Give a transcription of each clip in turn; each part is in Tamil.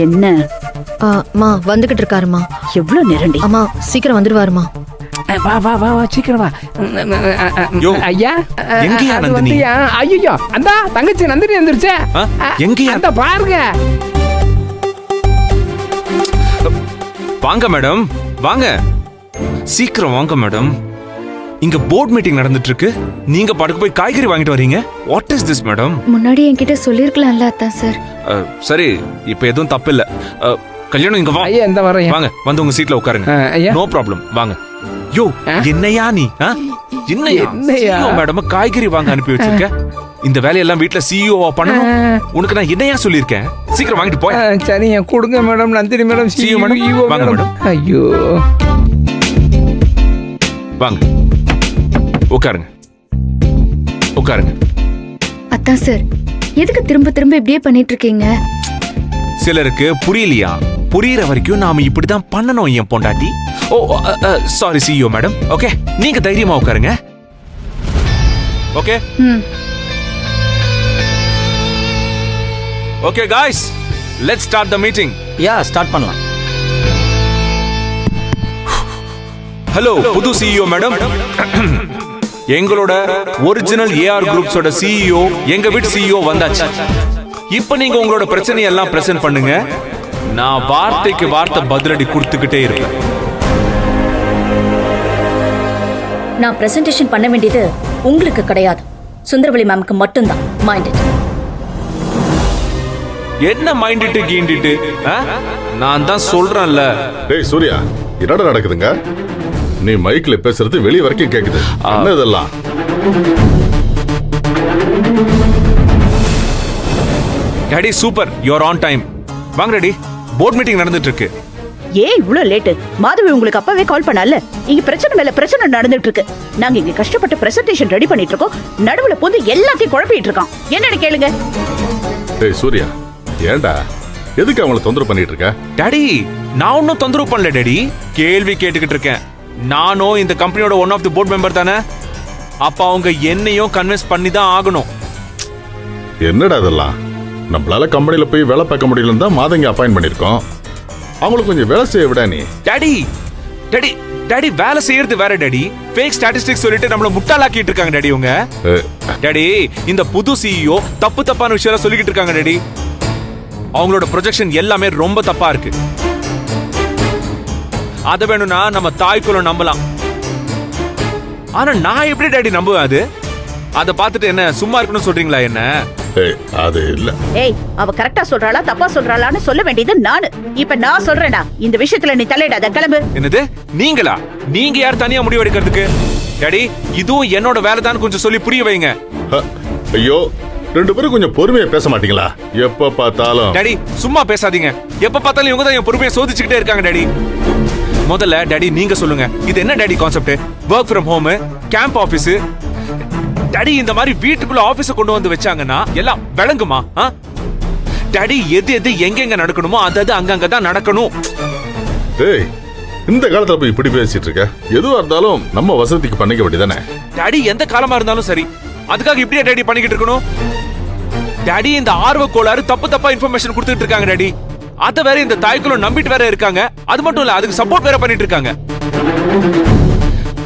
என்ன? அம்மா வந்துகிட்டு இருக்காருமா. எவ்வளவு நேரண்டி? அம்மா சீக்கிரம் வந்துருவாருமா. வா வா வா வா சீக்கிரம் வா. ஐயா எங்கயா நந்தினி? ஐயோ அந்த தங்கச்சி நந்தினி வந்துருச்சே. எங்கயா? அந்த பாருங்க. வாங்க மேடம், வாங்க, சீக்கிரம் வாங்க மேடம். இங்க போர்ட் மீட்டிங் நடந்துட்டு இருக்கு. நீங்க படுக்க போய் காய்கறி வாங்கிட்டு வரீங்க. What is this madam? முன்னாடி என்கிட்ட சொல்லிருக்கலாம்ல அத்தான் சார். சரி, இப்ப எதுவும் தப்பு இல்ல. கல்யாணம் இங்க வா. ஐயா இந்த வரேன். வாங்க, வந்து உங்க சீட்ல உட்காருங்க. ஐயா நோ ப்ராப்ளம், வாங்க. யோ என்னையா நீ? என்னையா மேடம் காய்கறி வாங்க அனுப்பி வச்சிருக்க? இந்த வேலையெல்லாம் வீட்ல சிஇஓவா பண்ணணும். உனக்கு நான் என்னையா சொல்லிருக்கேன்? சீக்கிரம் வாங்கிட்டு போய். சரிங்க, கொடுங்க madam. Nandini madam, CEO madam, வாங்க மேடம். ஐயோ வாங்க, உட்காருங்க, உட்காருங்க. அத்தான் சார், எதுக்கு திரும்ப திரும்ப இப்படியே பண்ணிட்டு இருக்கீங்க? சிலருக்கு புரியலையா? புரியுற வரைக்கும் நாம இப்படிதான் பண்ணணும் என் பொண்டாட்டி. ஓ சாரி சிஇஓ மேடம். ஓகே, நீங்க தைரியமா உட்காருங்க. Okay okay guys, let's start the meeting. Start பண்ணலாம். ஹலோ புது சிஇஓ மேடம். எங்களோட ஒரிஜினல் ஏஆர் குரூப்ஸோட சிஇஓ, எங்க வீட்டு சிஇஓ வந்தாச்சு. இப்ப நீங்க உங்களோட பிரச்சனையை எல்லாம் பிரசன்ட் பண்ணுங்க. நான் வார்த்தைக்கு வார்த்தை பதிலடி கொடுத்துக்கிட்டே இருப்பேன். நான் பிரசன்டேஷன் பண்ண வேண்டியது உங்களுக்கு கிடையாது, சுந்தரவழி மேம்க்கு மட்டும்தான். Mind it. என்ன மைண்டிட்டு கீண்டிட்டு? நான் தான் சொல்றேன்ல. டேய் சூர்யா, என்னடா நடக்குதுங்க? நீ மைக்ல பேசுறது வெளிய வரைக்கும் கேக்குது. என்ன இதெல்லாம்? Daddy super, you are on time. வாங்க டாடி, போர்ட் மீட்டிங் நடந்துட்டு இருக்கு. ஏன் இவ்ளோ லேட்? மாதவி உங்களுக்கு அப்பவே கால் பண்ணல. இங்க பிரச்சனை மேல பிரச்சனை நடந்துட்டு இருக்கு. நாங்க இங்க கஷ்டப்பட்டு பிரசன்டேஷன் ரெடி பண்ணிட்டு இருக்கோம். நடுவுல போந்து எல்லாத்தையும் குழப்பிட்டு இருக்கோம். என்னன்னு கேளுங்க. டேய் சூர்யா, ஏன்டா எதுக்கு அவங்கள தொந்தரவு பண்ணிட்டு இருக்க? டாடி நான் ஒன்னும் தொந்தரவு பண்ணல டாடி, கேள்வி கேட்டுக்கிட்டு இருக்கேன். நானும் இந்த கம்பெனியோட one of the board member தானே. அப்ப அவங்க என்னையும் கன்வின்ஸ் பண்ணி தான் ஆகணும். என்னடா இதெல்லாம்? நம்மளால கம்பெனில போய் வேலை பார்க்க முடியலன்னு தான் மாதங்க அப்பாயின்ட் பண்ணிருக்கோம். அவங்களுக்கு கொஞ்சம் வேலை செய்ய விட நீ. டாடி டாடி டாடி வேலை செய்யறது வேற டாடி. ஃபேக் ஸ்டாட்டிஸ்டிக்ஸ் சொல்லிட்டு நம்மள முட்டாளாக்கிட்டு இருக்காங்க டாடி உங்க. டாடி இந்த புது சிஇஓ தப்பு தப்பான விஷயம் சொல்லிக்கிட்டு இருக்காங்க டாடி. அவங்களோட ப்ரொஜெக்ஷன் எல்லாமே ரொம்ப தப்பா இருக்கு. அத வேணும்னா நம்ம தாய்க்குள்ள நம்பலாம். ஆனா நான் எப்படி டாடி நம்புவேன்? அது அத பார்த்துட்டு என்ன சும்மா இருக்கணும்னு சொல்றீங்களா என்ன? அது இல்ல. ஏய், அவ கரெக்டா சொல்றாளா தப்பா சொல்றாளான்னு சொல்ல வேண்டியது நானு. இப்ப நான் சொல்றேன்டா, இந்த விஷயத்துல நீ தலையிடாத, கிளம்பு. என்னது நீங்களா? நீங்க யார் தனியா முடிவு எடுக்கிறதுக்கு? டாடி இதுவும் என்னோட வேலை தான், கொஞ்சம் சொல்லி புரிய வைங்க. ஐயோ, ரெண்டு பேரும் கொஞ்சம் பொறுமையா பேச மாட்டீங்களா? எப்ப பார்த்தாலும். டாடி சும்மா பேசாதீங்க. எப்ப பார்த்தாலும் இவங்க தான் என் பொறுமையை சோதிச்சுக்கிட்டே இருக்காங்க டாடி. முதல்ல டாடி நீங்க சொல்லுங்க, இது என்ன daddy concept? Work from home, camp office. Daddy இந்த மாதிரி வீட்டுக்குள்ள ஆபீஸ கொண்டு வந்து வச்சாங்கன்னா எல்லாம் விளங்குமா? டாடி எது எது எங்க நடக்கணுமோ அது அங்கங்க தான் நடக்கணும். டேய், இந்த காலத்துல போய் இப்படி பேசிட்டு இருக்க? எதுவா இருந்தாலும் நம்ம வசதிக்கு பண்ணிக்க வேண்டியதானே? டாடி எந்த காலமா இருந்தாலும் சரி, அதுக்காக இப்படியே டாடி பண்ணிக்கிட்டு இருக்கணும்? டாடி இந்த ஆர்வ கோளாறு தப்பு தப்பா இன்ஃபர்மேஷன் கொடுத்துட்டு இருக்காங்க டாடி. அத வேற இந்த தாய்க்குள்ள நம்பிட்டு வேற இருக்காங்க. அது மட்டும் இல்ல, அதுக்கு சப்போர்ட் வேற பண்ணிட்டு இருக்காங்க.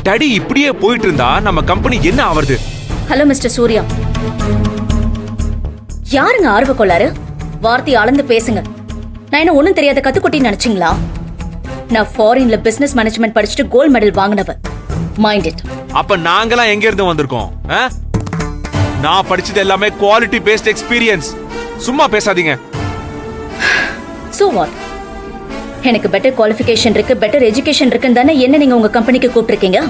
டாடி இப்படியே போயிட்டு இருந்தா நம்ம கம்பெனி என்ன ஆவறது? ஹலோ மிஸ்டர் சூர்யா, யாருங்க ஆர்வ கோளாறு? வார்த்தை அளந்து பேசுங்க. நான் என்ன ஒண்ணும் தெரியாத கத்துக்குட்டி நினைச்சீங்களா? நான் ஃபாரின்ல பிசினஸ் மேனேஜ்மெண்ட் படிச்சுட்டு கோல்ட் மெடல் வாங்கினவ. Mind it. அப்ப நாங்கலாம் எங்க இருந்து வந்திருக்கோம்? நான் படிச்சது எல்லாமே குவாலிட்டி பேஸ்ட் எக்ஸ்பீரியன்ஸ். சும்மா பேசாதீங்க. So what? எனக்கு பெட்டர் குவாலிஃபிகேஷன் இருக்கு, பெட்டர் எஜுகேஷன் இருக்குன்னு தானே என்ன நீங்க உங்க கம்பெனிக்கு கூப்பிட்டுருக்கீங்க.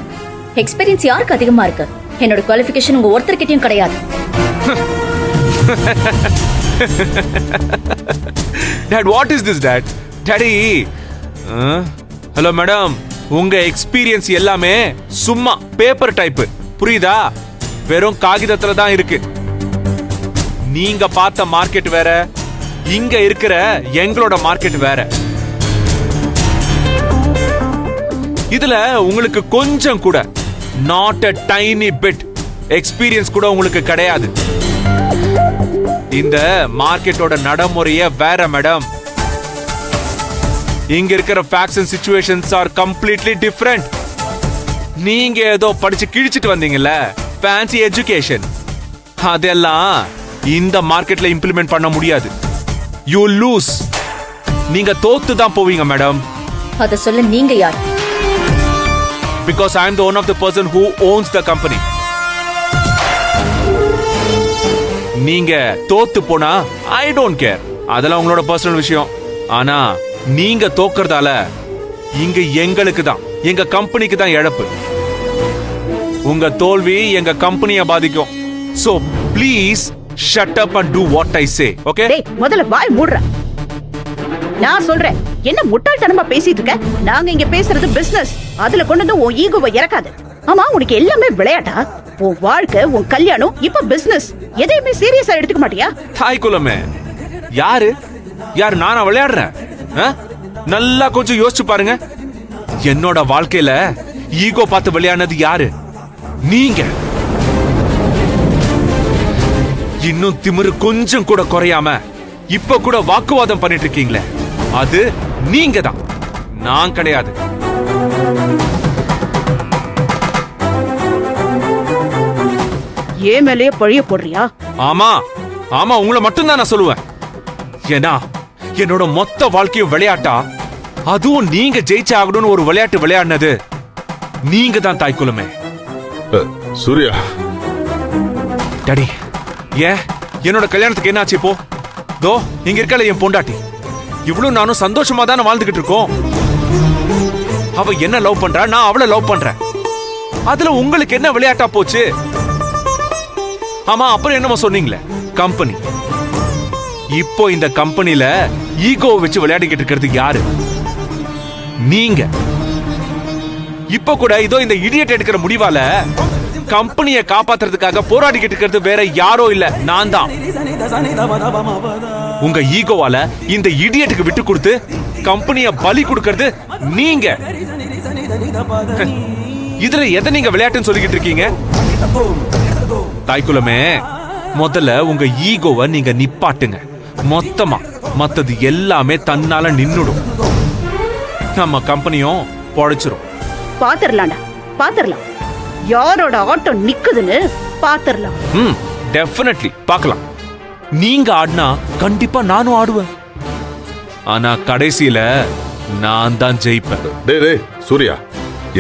எக்ஸ்பீரியன்ஸ் யாருக்கு அதிகமா இருக்கு? என்னோட குவாலிஃபிகேஷன் உங்க ஒருத்தர்கிட்டயும் கிடையாது. Dad, what is this, Dad? Daddy. Hello madam, உங்க எக்ஸ்பீரியன்ஸ் எல்லாமே சும்மா பேப்பர் டைப், புரியுதா? வெறும் காகிதத்துல தான் இருக்கு. நீங்க பார்த்த மார்க்கெட் வேற, இங்க இருக்கிற எங்களோட மார்க்கெட் வேற. இதுல உங்களுக்கு கொஞ்சம் கூட not a tiny bit experience கூட உங்களுக்கு கிடையாது. இந்த மார்க்கெட்டோட நடைமுறைய வேற மேடம். இங்க இருக்கிற facts and situations are completely different. நீங்க ஏதோ படிச்சு கிழிச்சிட்டு வந்தீங்கல்ல, ஃபேன்சி எஜுகேஷன், அதெல்லாம் இந்த மார்க்கெட்ல இம்ப்ளிமெண்ட் பண்ண முடியாது. You lose. நீங்க தோத்து தான் போவீங்க மேடம். அத சொல்ல நீங்க யார்? Because I am the one of the person who owns the company. நீங்க தோத்து போனா I don't care. அதெல்லாம் உங்களோட பர்சனல் விஷயம். ஆனா நீங்க தோக்கறதால இங்க எங்களுக்கு தான், எங்க கம்பெனிக்கு தான் இழப்பு. உங்க தோல்வி எங்க கம்பெனியை பாதிக்கும். So please shut up and do what I say. Okay? டேய் முதல்ல வாய் மூடுற. நான் சொல்றேன், என்ன முட்டாள்தனமா பேசிட்டு இருக்க? நாங்க இங்க பேசுறது பிசினஸ். அதுல கொண்டு வந்து உன் ஈகோவை இறக்காது. ஆமா, உனக்கு எல்லாமே விளையாட்டா? உன் வாழ்க்கை, உன் கல்யாணம், இப்ப பிசினஸ். எதையுமே சீரியஸா எடுத்துக்க மாட்டியா? தாய் குலமே, யாரு நானா விளையாடுறேன்? நல்லா கொஞ்சம் யோசிச்சு பாருங்க. என்னோட வாழ்க்கையில ஈகோ பார்த்து விளையாடுனது யாரு? நீங்க. இன்னும் திமிரு கொஞ்சம் கூட குறையாம இப்ப கூட வாக்குவாதம் பண்ணிட்டு இருக்கீங்களே, அது நீங்க தான், நான் கிடையாது. ஏன் மேலேயே பழிய போடுறியா? ஆமா ஆமா, உங்களை மட்டும் தான் நான் சொல்லுவேன். ஏன்னா என்னோட மொத்த வாழ்க்கையும் விளையாட்டா, அதுவும் நீங்க ஜெயிச்சு ஆகணும்னு ஒரு விளையாட்டு விளையாடினது நீங்க தான் தாய்க்குலமே. சூர்யா, டாடி, ஏன் என்னோட கல்யாணத்துக்கு என்னாச்சு இப்போ? தோ இங்க இருக்கல என் பொண்டாட்டி, இவ்வளவு நானும் சந்தோஷமா தானே வாழ்ந்துகிட்டு இருக்கோம். அவ என்ன லவ் பண்றா, நான் அவளை லவ் பண்றேன். அதுல உங்களுக்கு என்ன விளையாட்டா போச்சு? ஆமா, அப்புறம் என்னமா சொன்னீங்களே, கம்பெனி. இப்போ இந்த கம்பெனில ஈகோ வச்சு விளையாடிக்கிட்டு இருக்கிறது யாரு? நீங்க. இப்ப கூட இதோ இந்த இடியட் எடுக்கிற முடிவால கம்பெனியை காப்பாத்துறதுக்காக போராடிக்கிட்டு இருக்கிறது வேற யாரோ இல்ல, நான் தான். உங்க ஈகோவால இந்த இடியட்டுக்கு விட்டு கொடுத்து கம்பெனியை பலி கொடுக்கிறது நீங்க. இதுல எதை நீங்க விளையாட்டுன்னு சொல்லிக்கிட்டு இருக்கீங்க? தாய்க்குலமே, முதல்ல உங்க ஈகோவை நீங்க நிப்பாட்டுங்க. மொத்தமா மத்தது எல்லாமே தன்னால நின்னுடும். நம்ம கம்பெனியும் பொழைச்சிரும். பாத்துரலாம்டா, பாத்துரலாம். யாரோட ஆட்டம் நிக்குதுன்னு பாத்துரலாம். டெஃபினெட்லி பார்க்கலாம். நீங்க ஆடினா கண்டிப்பா நானும் ஆடுவேன். ஆனா கடைசியில நான் தான் ஜெயிப்பேன். டேய் சூர்யா,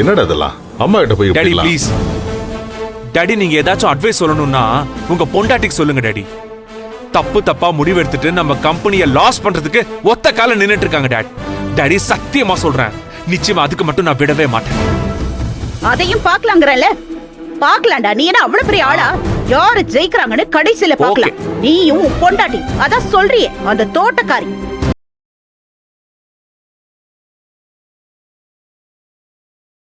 என்னடா இதெல்லாம்? அம்மா கிட்ட போய் டாடி ப்ளீஸ். டாடி, நீங்க ஏதாச்சும் அட்வைஸ் சொல்லணும்னா உங்க பொண்டாட்டிக்கு சொல்லுங்க டாடி. தப்பா முடிவெடுத்துட்டு நம்ம கம்பெனியை லாஸ் பண்றதுக்கு ஒத்த கால நின்னுட்டு இருக்காங்க டாடி. டாடி, சத்தியமா சொல்றேன், நிச்சயமா அதுக்கு மட்டும் நான் விடவே மாட்டேன். அதையும் பாக்கலாங்கறல. பாக்கலாம்டா. நீ என்ன அவ்வளவு பெரிய ஆளா? யாரு ஜெயிக்கிறாங்கன்னு கடைசியில பாக்கலாம். நீயும் பொண்டாட்டி, அதான் சொல்றியே, அந்த தோட்டக்காரி.